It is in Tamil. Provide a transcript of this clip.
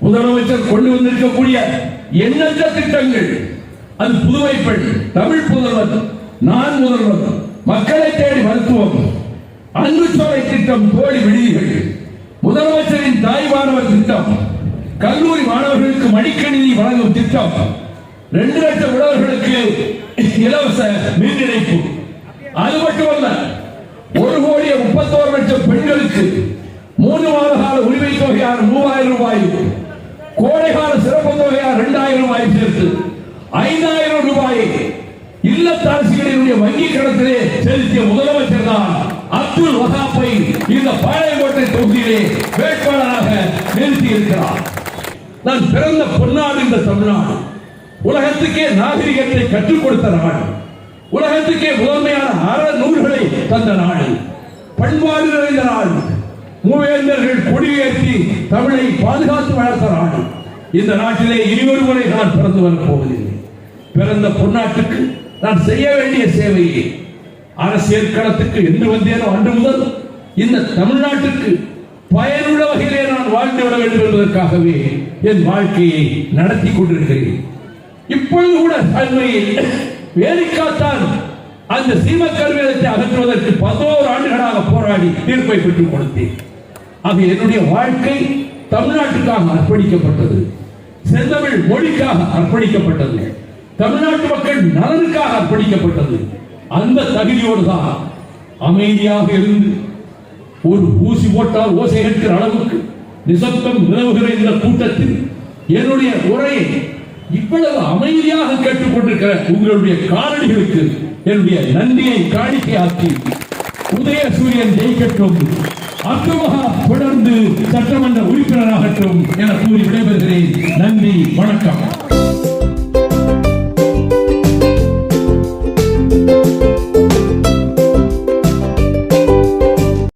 முதலமைச்சர் கொண்டு வந்திருக்கக்கூடிய எண்ணற்ற திட்டங்கள், அது புதுமை பெண், தமிழ் புதல்வர், நான் முதல்வர், மக்களை தேடி மருத்துவம், அன்பு சோலை திட்டம், தோழி விடுதிகள், முதலமைச்சரின் தாய் மாணவர் திட்டம், கல்லூரி மாணவர்களுக்கு மடிக்கணினி வழங்கும் திட்டம், 2 லட்சம் உழவர்களுக்கு இலவச மின் இணைப்பு, அது மட்டுமல்ல 1,31,00,000 பெண்களுக்கு 3 மாத கால உரிமை தொகையான 3000 ரூபாய், கோடைகால சிறப்பு தொகையான 2000 ரூபாய் சேர்த்து 5000 ரூபாயை இல்லத்தரசிகளினுடைய வங்கி கணக்கிலே செலுத்திய முதலமைச்சர் தான் அப்துல் வஹாப்பை இந்த பாளையங்கோட்டை தொகுதியிலே வேட்பாளராக நிறுத்தி இருக்கிறார். நான் பிறந்த பொன்னாடு இந்த தமிழ்நாடு, உலகத்துக்கே நாகரிகத்தை கற்றுக் கொடுத்த நாடு, உலகத்துக்கே முதன்மையான அறநூல்களை தந்த நாடு, பண்பாடு நிறைந்த நாடு, மூவேந்தர்கள் கொடியேற்றி தமிழை பாதுகாத்து வளர்த்த நாடு. இந்த நாட்டிலே இனியொரு முறை நான் பிறந்து வரப் போவதில்லை. பிறந்த பொன்னாட்டுக்கு நான் செய்ய வேண்டிய சேவையை அரசியல் களத்துக்கு என்று வந்தேனோ அன்று முதல் இந்த தமிழ்நாட்டுக்கு பயனுள்ள வகையிலே நான் வாழ்ந்து விட வேண்டும் என்பதற்காகவே என் வாழ்க்கையை நடத்தி கொண்டிருக்கிறேன். இப்பொழுது கூட அண்மையில் வேலைக்காத்தான் அந்த சீம கருவேலத்தை அகற்றுவதற்கு 11 ஆண்டுகளாக போராடி தீர்ப்பை பெற்றுக் கொடுத்தேன். அது என்னுடைய வாழ்க்கை தமிழ்நாட்டுக்காக அர்ப்பணிக்கப்பட்டது, செந்தமிழ் மொழிக்காக அர்ப்பணிக்கப்பட்டது, தமிழ்நாட்டு மக்கள் நலனுக்காக அர்ப்பணிக்கப்பட்டது. அந்த தகுதியோடு தான் அமைதியாக இருந்து ஒரு ஊசி போட்டால் ஓசை கேட்கிற அளவுக்கு நிசப்தம் நிலவுகிற இந்த கூட்டத்தில் என்னுடைய உரையை இவ்வளவு அமைதியாக கேட்டுக்கொண்டிருக்கிற உங்களுடைய காரணிகளுக்கு என்னுடைய நன்றியை காணிக்கையாக்கி, உதயசூரியன் ஜெயிக்கட்டும், அப்துல் வஹாப் தொடர்ந்து சட்டமன்ற உறுப்பினராகட்டும் என கூறி விடைபெறுகிறேன். நன்றி, வணக்கம்.